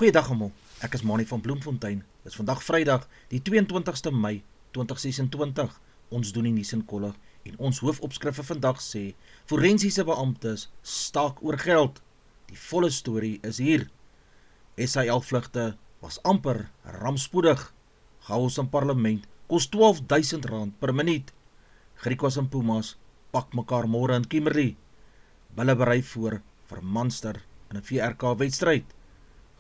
Goeiedag almal, ek is Manie van Bloemfontein. Dit is vandag Vrydag, die 22ste Mei 2026. Ons doen die nuus in kollig en ons hoofopskrif vir vandag sê: forensiese beamptes staak oor geld. Die volle storie is hier. SAL vlugte was amper rampspoedig. Chaos in parlement kos R12.000 per minuut. Griquas en Pumas pak mekaar môre in Kimberley. Bulle berei voor vir Munster in 'n VRK wedstryd.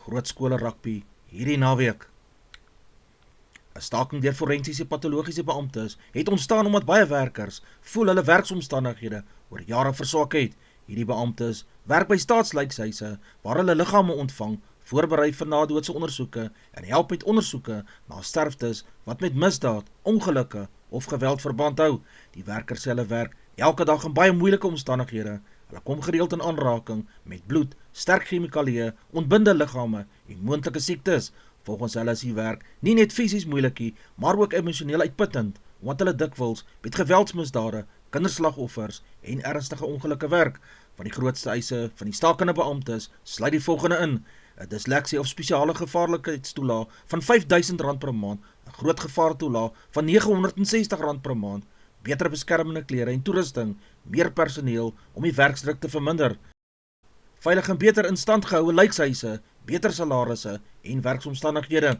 Grootskole rugby hierdie naweek. 'n Staking deur forensiese patologiese beamptes het ontstaan omdat baie werkers voel hulle werksomstandighede oor jare verswak het. Hierdie beamptes werk by staatslykshuise waar hulle liggame ontvang, voorberei vir nadoodse ondersoeke en help met ondersoeke na sterftes wat met misdaad, ongelukke of geweld verband hou. Die werkers sê hulle werk elke dag in baie moeilike omstandighede. Hulle kom gereeld in aanraking met bloed, sterk chemikalieë, ontbinde liggame en moontlike siektes. Volgens hulle is die werk nie net fisies moeilikie, maar ook emosioneel uitputtend, omdat hulle dikwels met geweldsmisdade, kinderslagoffers en ernstige ongelukke werk. Van die grootste eise van die stakende beamptes sluit die volgende in: 'n dysleksie of spesiale gevaarlikheidstoelaag van R5.000 per maand, 'n groot gevaartoelaag van R960 per maand, beter beskermende klere en toerusting, meer personeel om die werksdruk te verminder, veilig en beter in stand gehoue lykshuise, beter salarisse en werksomstandighede.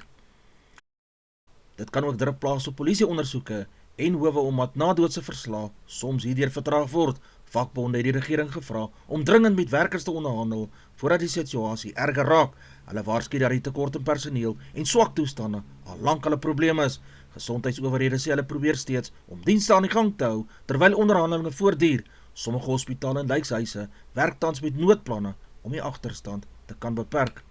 Dit kan ook druk plaas op polisieondersoeke en howe omdat nadoodse verslae soms hierdeur vertraag word. Vakbonde het die regering gevra om dringend met werkers te onderhandel voordat die situasie erger raak. Hulle waarsku dat die tekort in personeel en swak toestande al lank hulle probleem is. Gesondheidsowerhede sê hulle probeer steeds om dienste aan die gang te hou terwyl onderhandelinge voortduur. Sommige hospitale en lykshuise werk tans met noodplanne om die agterstand te kan beperk.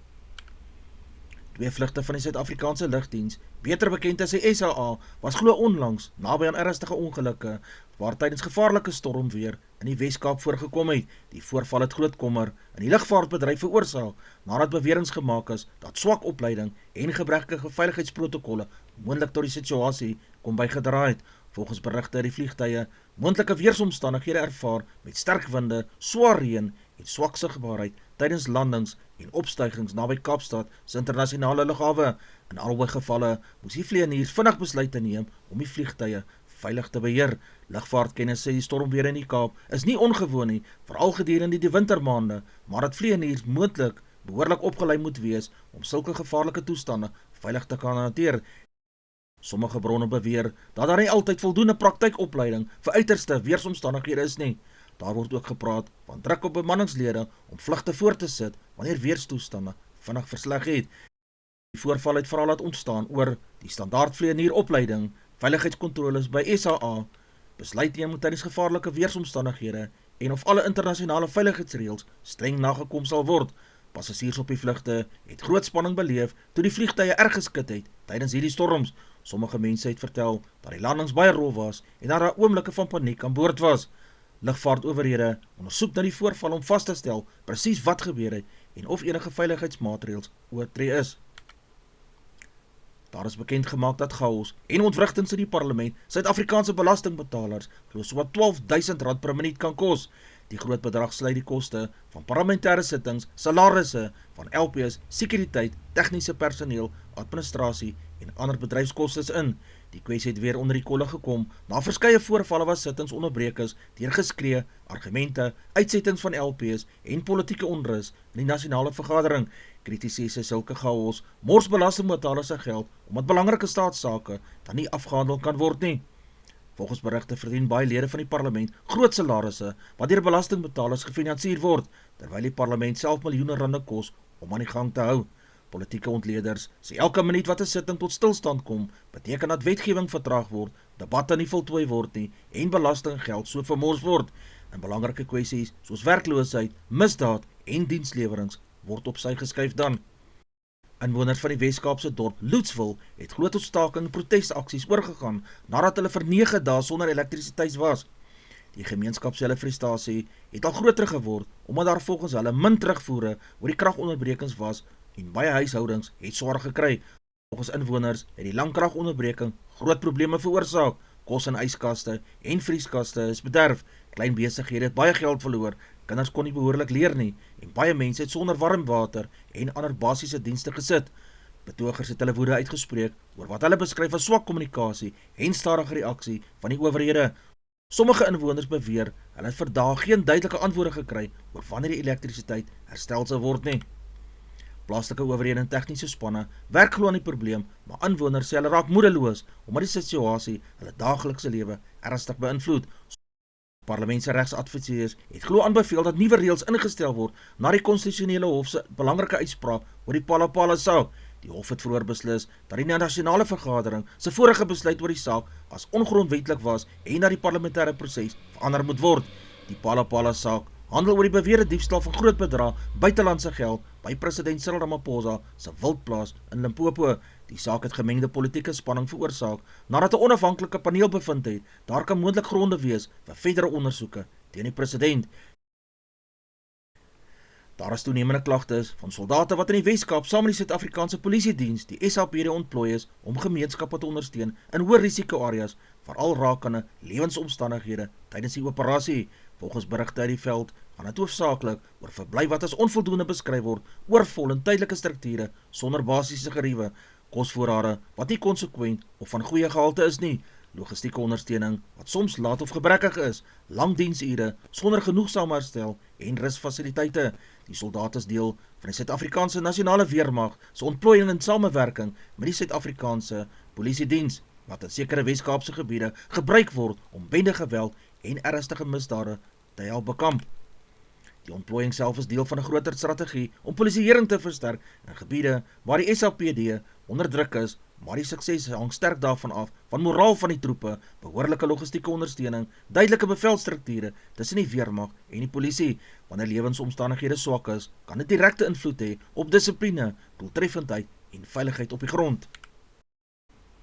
2 vlugte van die Suid-Afrikaanse lugdiens, beter bekend as die SAA, was glo onlangs naby aan ernstige ongelukke waar tydens gevaarlike stormweer in die Wes-Kaap voorgekom het. Die voorval het groot kommer in die lugvaartbedryf veroorsaak nadat beweringe gemaak is dat swak opleiding en gebrekkige veiligheidsprotokolle moontlik tot die situasie kom bygedra het. Volgens berigte het die vliegtye moontlike weersomstandighede ervaar met sterk winde, swaar reën en swak sigbaarheid tydens landings en opstygings naby Kaapstad se internasionale lughawe. In albei gevalle moes die vlieëniers vinnig besluite neem om die vliegtye veilig te beheer. Lugvaartkennis sê die stormweer in die Kaap is nie ongewoon nie, veral gedurende die wintermaande, maar dat vlieëniers moontlik behoorlik opgelei moet wees om sulke gevaarlike toestande veilig te kan hanteer. Sommige bronne beweer dat daar nie altyd voldoende praktykopleiding vir uiterste weersomstandighede is nie. Daar word ook gepraat van druk op bemanningslede om vlugte voort te sit wanneer weerstoestande vinnig versleg het. Die voorval het veral laat ontstaan oor die standaard vlieënieropleiding, veiligheidskontroles by SAA, besluitneming tydens gevaarlike weersomstandighede en of alle internasionale veiligheidsreëls streng nagekom sal word. Passasiers op die vlugte het groot spanning beleef toe die vliegtye erg geskit het tydens hierdie storms. Sommige mense het vertel dat die landings baie rof was en dat daar oomblikke van paniek aan boord was. Lugvaartowerhede ondersoek na die voorval om vas te stel presies wat gebeur het en of enige veiligheidsmaatreëls oortree is. Daar is bekend gemaak dat chaos en ontwrigtings in die parlement Suid-Afrikaanse belastingbetalers glo sowat R12.000 per minuut kan kos. Die groot bedrag sluit die koste van parlementêre sittings, salarisse van LPs, sekuriteit, tegniese personeel, administrasie en ander bedryfskostes in. Die kwessie het weer onder die kolle gekom na verskeie voorvalle waar sittings onderbreek is deur geskree, argumente, uitsettings van LPs en politieke onrus in die nasionale vergadering. Kritici sê sulke chaos mors belastingbetalers se geld omdat belangrike staatsake dan nie afgehandel kan word nie. Volgens berigte verdien baie lede van die parlement groot salarisse wat deur belastingbetalers gefinansier word, terwyl die parlement self miljoene rande kos om aan die gang te hou. Politieke ontleeders sê elke minuut wat 'n sitting tot stilstand kom, beteken dat wetgewing vertraag word, debatte nie voltooi word nie en belastinggeld so vermors word. In belangrike kwessies soos werkloosheid, misdaad en dienslewerings word op sy geskuif dan. Inwoners van die Wes-Kaapse dorp Loetsville het glo tot staking en protesaksies oorgegaan nadat hulle vir 9 dae sonder elektrisiteit was. Die gemeenskap se frustrasie het al groter geword omdat daar volgens hulle min terugvoere oor die kragonderbrekings was en baie huishoudings het swaar gekry. Volgens inwoners het die lang kragonderbreking groot probleme veroorsaak. Kos en yskaste en vrieskaste is bederf. Klein besighede het baie geld verloor. Kinders kon nie behoorlik leer nie en baie mense het sonder warm water en ander basiese dienste gesit. Betogers het hulle woede uitgespreek oor wat hulle beskryf as swak kommunikasie en stadige reaksie van die owerhede. Sommige inwoners beweer hulle het vir dae geen duidelike antwoorde gekry oor wanneer die elektrisiteit herstel sal word nie. Plaaslike owerhede en tegniese spanne werk glo aan die probleem, maar inwoners sê hulle raak moedeloos omdat die situasie hulle daaglikse lewe ernstig beïnvloed. Parlementse regsadviseurs het glo aanbeveel dat nuwe reëls ingestel word na die konstitusionele hof se belangrike uitspraak oor die Palapala saak. Die hof het vroeër beslis dat die nasionale vergadering se vorige besluit oor die saak as ongrondwetlik was en dat die parlementêre proses verander moet word. Die Palapala saak handel oor die beweerde diefstal van groot bedrag buitelandse geld by president Cyril Ramaphosa se wildplaas in Limpopo. Die saak het gemengde politieke spanning veroorsaak nadat 'n onafhanklike paneel bevind het daar kan moontlik gronde wees vir verdere ondersoeke teen die president. Daar is toenemende klagtes van soldate wat in die Weskaap saam met die Suid-Afrikaanse Polisiediens, die SAPD, ontplooi is om gemeenskappe te ondersteun in hoë risiko areas, veral rakende lewensomstandighede tydens die operasie. Volgens berigte uit die veld gaan dit hoofsaaklik oor verblyf wat as onvoldoende beskryf word, oorvol en tydelike strukture sonder basiese geriewe, kosvoorrade wat nie konsekwent of van goeie gehalte is nie, logistieke ondersteuning wat soms laat of gebrekkig is, lang diensure sonder genoegsame herstel en rusfasiliteite. Die soldate is deel van die Suid-Afrikaanse Nasionale Weermag se ontplooiing in samewerking met die Suid-Afrikaanse Polisiediens wat in sekere Weskaapse gebiede gebruik word om bendegeweld en ernstige misdade te help bekamp. Die ontplooiing self is deel van 'n groter strategie om polisieering te versterk in gebiede waar die SAPD onder druk is, maar die sukses hang sterk daarvan af van moraal van die troepe, behoorlike logistieke ondersteuning, duidelike bevelstrukture tussen die weermag en die polisie. Wanneer lewensomstandighede swak is, kan dit direkte invloed hê op dissipline, doeltreffendheid en veiligheid op die grond.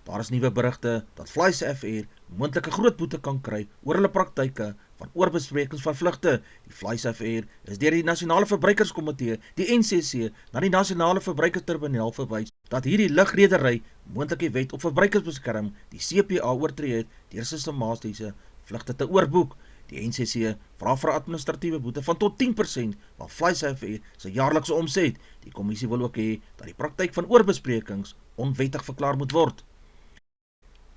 Daar is nuwe berigte dat FlySafair moontlik 'n groot boete kan kry oor hulle praktyke van oorbesprekings van vlugte. Die FlySafair is deur die Nasionale Verbruikerskomitee, die NCC, na die Nasionale Verbruikertribunaal verwys dat hierdie lugredery moontlik die wet op verbruikersbeskerming, die CPA, oortree het deur sistematiese vlugte te oorboek. Die NCC vra vir 'n administratiewe boete van tot 10% van FlySafair se jaarlikse omset. Die kommissie wil ook hê dat die praktyk van oorbesprekings onwettig verklaar moet word.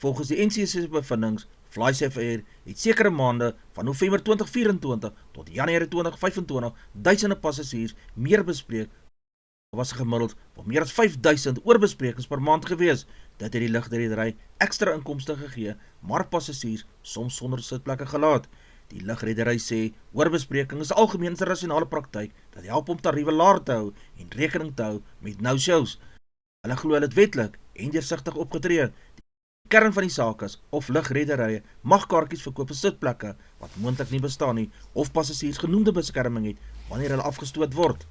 Volgens die NCC se bevindings, FlySafair het sekere maande van November 2024 tot Januarie 2025 duisende passasiers meer bespreek. Daar was gemiddeld van meer as 5000 oorbesprekings per maand gewees. Dit het die lugredery ekstra inkomste gegee, maar passasiers soms sonder sitplekke gelaat. Die lugredery sê oorbespreking is algemeen internasionale praktyk dat help om tariewe laer te hou en rekening te hou met no-shows. Hulle glo dit wetlik en deursigtig opgetree. Die kern van die saak is of lugrederye mag kaartjies verkoop vir sitplekke wat moontlik nie bestaan nie of passasiers genoemde beskerming het wanneer hulle afgestoot word.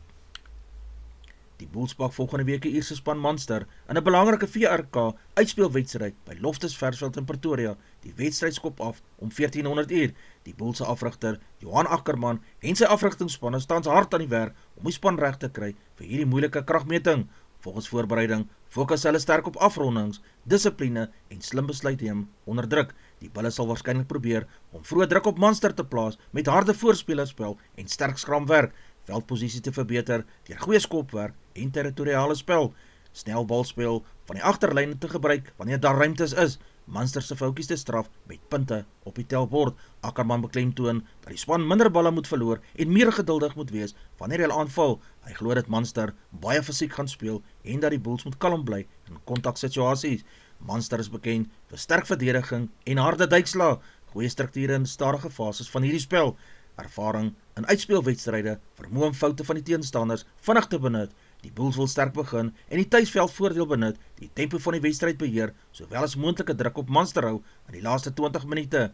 Die Bulls pak volgende week die Ierse span Munster in 'n belangrike VRK uitspeelwedstryd by Loftus Versfeld in Pretoria. Die wedstryd skop af om 1400 uur. Die Bulls se afrigter, Johan Ackerman, en sy afrigtingspanne staan hard aan die werk om die span reg te kry vir hierdie moeilike kragmeting. Volgens voorbereiding fokus hulle sterk op afrondings, dissipline en slim besluitneem onder druk. Die Bulle sal waarskynlik probeer om vroeë druk op Munster te plaas met harde voorspelerspel en sterk skramwerk, veldposisie te verbeter deur goeie skopwerk en territoriale spel, snel balspel van die agterlyne te gebruik wanneer daar ruimtes is, Munster se foutjies te straf met punte op die telbord. Ackerman beklemtoon dat die span minder balle moet verloor en meer geduldig moet wees wanneer hulle aanval. Hy glo dat Munster baie fisiek gaan speel en dat die Bulls moet kalm bly in kontaksituasies. Munster is bekend vir sterk verdediging en harde duikslae, goeie strukture in stadige fases van hierdie spel, ervaring in uitspeelwedstryde, vermoë om foute van die teenstanders vinnig te benut. Die Bulls wil sterk begin en die tuisveld voordeel benut, die tempo van die wedstryd beheer, sowel as moontlike druk op Munster hou in die laaste 20 minute.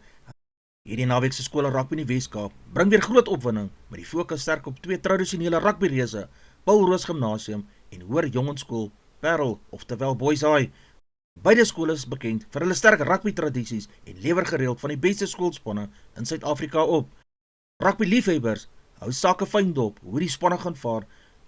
Hierdie naweek se skole rugby in die Weskaap bring weer groot opwinding met die fokus sterk op twee tradisionele rugbyreuse, Paul Roos Gimnasium en Hoër Jongensskool Parel, oftewel Boys High. Beide skole is bekend vir hulle sterk rugby tradisies en lewer gereeld van die beste skoolspanne in Suid-Afrika op. Rugby liefhebbers hou sake fyn dop hoe die spanne gaan vaar,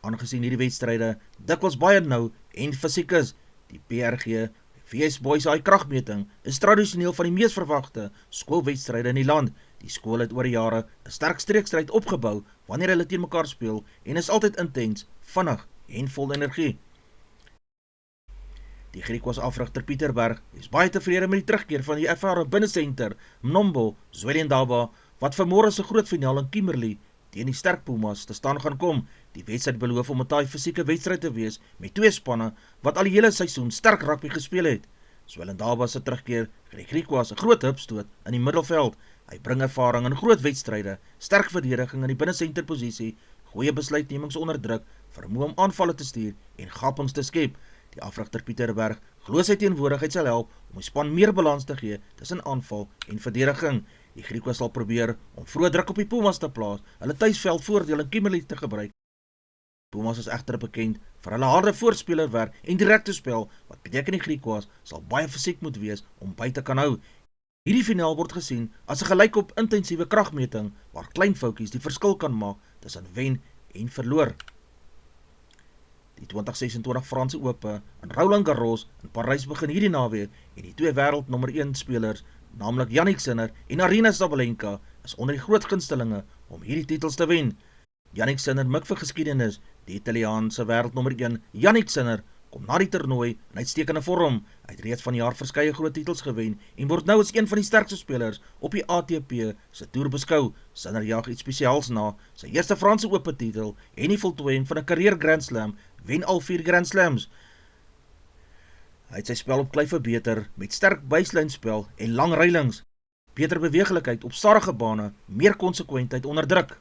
aangesien hierdie wedstryde dikwels baie nou en fisiek is. Die PRG VS Boys High kragmeting is tradisioneel van die mees verwagte skoolwedstryde in die land. Die skool het oor die jare 'n sterk streekstryd opgebou wanneer hulle teen mekaar speel en is altyd intens, vinnig en vol energie. Die Griquas afrigter Pieter Berg is baie tevrede met die terugkeer van die ervare binnesenter Mnombo Zwelendaba, wat vanmôre se groot finaal in Kimberley teen die sterk Pumas te staan gaan kom. Die wedstryd beloof om 'n taai fisieke wedstryd te wees met twee spanne wat al die hele seisoen sterk rugby gespeel het. Zwelendaba se terugkeer vir die Griquas 'n groot hupstoot in die middelveld. Hy bring ervaring in groot wedstryde, sterk verdediging in die binnesenterposisie, goeie besluitnemings onder druk, vermoë om aanvalle te stuur en gapings te skep. Die afrigter Pieter Berg glo sy teenwoordigheid sal help om die span meer balans te gee tussen aanval en verdediging. Die Griquas sal probeer om vroeg druk op die Pumas te plaas, hulle tuisveld voordeel in Kimberley te gebruik. Pumas is egter bekend vir hulle harde voorspelerwerk en direkte spel, wat beteken die Griquas sal baie fisiek moet wees om by te kan hou. Hierdie finaal word gesien as 'n gelykop intensiewe kragmeting waar klein foutjies die verskil kan maak tussen wen en verloor. Die 2026 Franse Ope in Roland Garros in Parys begin hierdie naweek en die twee wêreld nommer 1 spelers, naamlik Jannik Sinner en Aryna Sabalenka, is onder die groot gunstelinge om hierdie titels te wen. Jannik Sinner mik vir geskiedenis. Die Italiaanse wêreld nommer 1, Jannik Sinner, kom na die toernooi in uitstekende vorm. Hy het reeds vanjaar verskeie groot titels gewen en word nou as een van die sterkste spelers op die ATP se toer beskou. Sinner jag iets spesiaals na, sy eerste Franse Ope titel en die voltooiing van 'n carrière Grand Slam, wen al 4 Grand Slams. Hy het sy spel op klei verbeter met sterk baselynspel en lang reilings, beter beweeglikheid op stadige bane, meer konsekwentheid onder druk.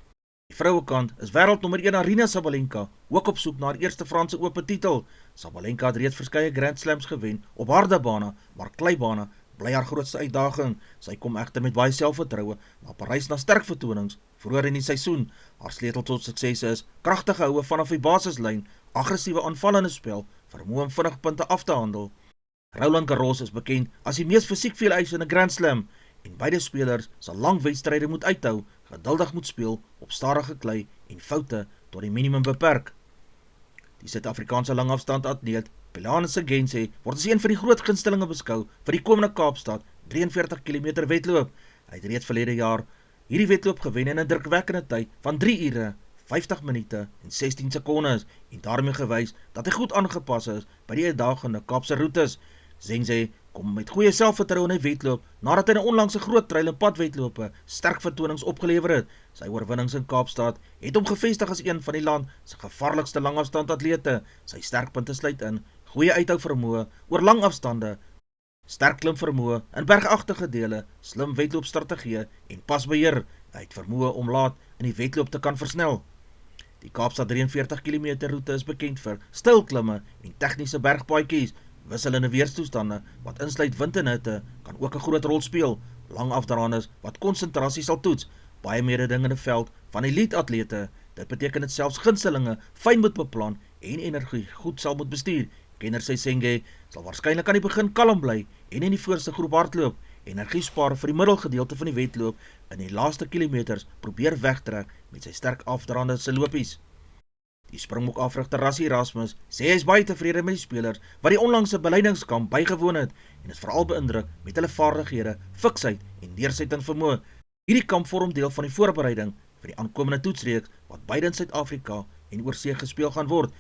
Die vrouekant is wêreld nommer 1 Aryna Sabalenka ook op soek na haar eerste Franse Ope titel. Sabalenka het reeds verskeie Grand Slams gewen op harde bane, maar kleibane bly haar grootste uitdaging. Sy kom egter met baie selfvertroue na Parys na sterk vertonings vroeër in die seisoen. Haar sleutel tot sukses is kragtige houe vanaf die basislyn, aggressiewe aanvallende spel, vermoë om vinnig punte af te handel. Roland Garros is bekend as die mees fisiek veeleisende Grand Slam en beide spelers sal lang wedstryde moet uithou, geduldig moet speel, op stadige klei en foute tot die minimum beperk. Die Suid-Afrikaanse langafstand atleet Pelane Segense word as een van die groot gunstelinge beskou vir die komende Kaapstad 43 km wedloop. Hy het reeds verlede jaar hierdie wedloop gewen in 'n drukwekkende tyd van 3 ure, 50 minute en 16 sekondes en daarmee gewys dat hy goed aangepas is by die uitdagende Kaapse roetes. Zengse kom met goeie selfvertroue in die wedloop nadat hy 'n onlangse groot trail en padwedlope sterk vertonings opgelewer het. Sy oorwinnings in Kaapstad het hom gevestig as een van die land se gevaarlikste langafstand atlete. Sy sterkpunte sluit in goeie uithou vermoë oor lang afstande, sterk klim vermoë in bergagtige dele, slim wedloopstrategie en pasbeheer. Hy het vermoë om laat in die wedloop te kan versnel. Die Kaapstad 43 km roete is bekend vir styl klimme en tegniese bergpaadjies. Wisselende weerstoestande wat insluit wind en hitte kan ook 'n groot rol speel. Lang afdraandes wat konsentrasie sal toets, baie mededingende veld van elite atlete. Dit beteken dat selfs gunstelinge fyn moet beplan en energie goed sal moet bestuur. Kenner sê Senge sal waarskynlik aan die begin kalm bly en in die voorste groep hardloop, energie spaar vir die middelgedeelte van die wedloop in die laaste kilometers probeer wegtrek met sy sterk afdraande se lopies. Die Springbok afrigter Rassie Erasmus sê hy is baie tevrede met die spelers wat die onlangse beleidingskamp bygewoon het en is veral beïndruk met hulle vaardighede, fiksheid en deursettingsvermoë. Hierdie kamp vorm deel van die voorbereiding vir die aankomende toetsreeks wat beide in Suid-Afrika en oorsee gespeel gaan word.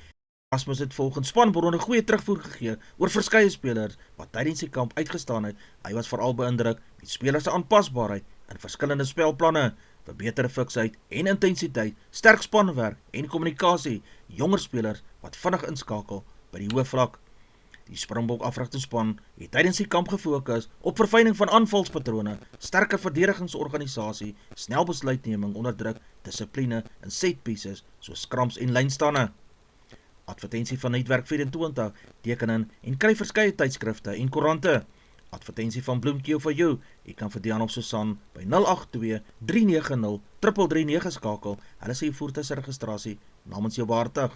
Erasmus het volgens spanbronne goeie terugvoer gegee oor verskeie spelers wat tydens die kamp uitgestaan het. Hy was veral beïndruk met spelers se aanpasbaarheid in verskillende spelplanne, verbeterde fiksheid en intensiteit, sterk spanwerk en kommunikasie, jonger spelers wat vinnig inskakel by die hoë vlak. Die Springbok afrigtingspan het tydens die kamp gefokus op verfyning van aanvalspatrone, sterker verdedigingsorganisasie, snel besluitneming onder druk, dissipline en set pieces soos scrums en lynstande. Advertensie van Netwerk 24 teken in en kry verskeie tydskrifte en koerante. Advertensie van Bloemkeel vir jou. Jy kan vir Dian of Susan by 082-390-339 skakel. Hulle sê jy voertuigregistrasie namens jou behartig.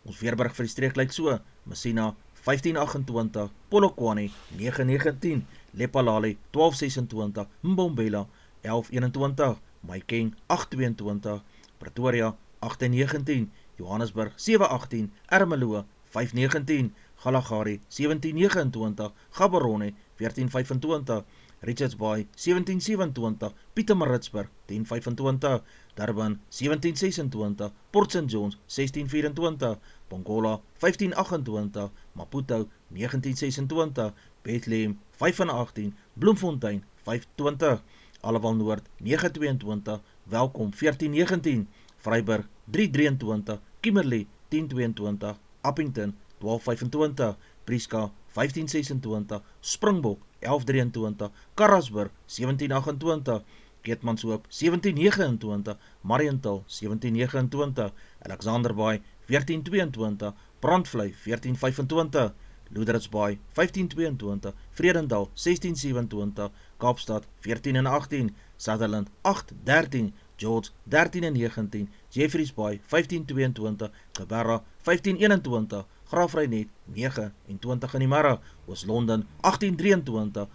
Ons weerberg vir die streek lyk so: Messina 1528, Polokwane 919, Lephalale 1226, Mbombela 1121, Mahikeng 822, Pretoria 819, Johannesburg 718, Ermelo 519, Kalahari 1729, Gaborone 1425, Richards Bay 1727, Pietermaritzburg 1025, Durban 1726, Port St. John's 1624, Pongola 1528, Maputo 1926, Bethlehem 518, Bloemfontein 520, Allewal Noord 922, Welkom 1419, Vryburg 323, Kimberley 1022, Appington 1225, Prieska 1526, Springbok 1123, Karasburg 1728, Keetmanshoop 1729, Mariental 1729, Alexanderbaai 1422, Brandvlei 1425, Loederitsbaai 1522, Vredendal 1627, Kaapstad 14 en 18, Sutherland 813, George 13 en 19, Jeffreys Bay 1522, Geberra 1521, Graafrenet 29 in die Mara, Oos-London 1823,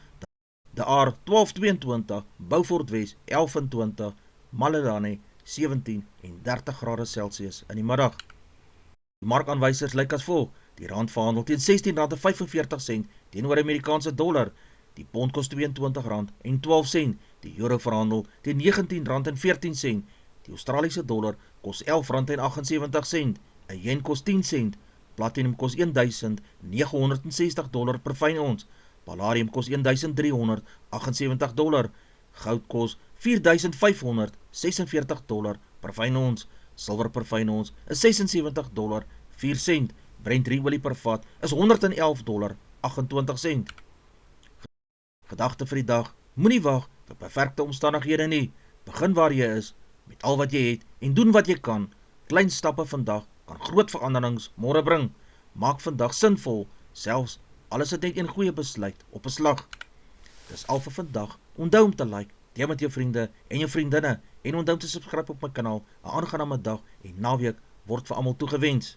De Aar 1222, Beaufort West 1120, Malelane 17 en 30 grade Celsius in die middag. Die markaanwysers lyk as volg: die rand verhandel teen R16.45 teenoor Amerikaanse dollar, die pond kos R22.12, die euro verhandel teen R19.14, die Australiese dollar kos R11.78, 'n yen kos 10 sent, platinum kos $1,960 per fyn ons, palladium kos $1,378, goud kos $4,546 per fyn ons, silwer per fyn ons is $76.04, Brent ruolie per vat is $111.28. Gedagte vir die dag: moenie wag vir perfekte omstandighede nie. Begin waar jy is, met al wat jy het, en doen wat jy kan. Klein stappe vandag kan groot veranderings môre bring. Maak vandag sinvol, selfs al is dit net een goeie besluit op 'n slag. Dis al vir vandag. Onthou om te like, deel met jou vriende en jou vriendinne, en onthou te subscribe op my kanaal. 'n aangename dag en naweek word vir almal toegewens.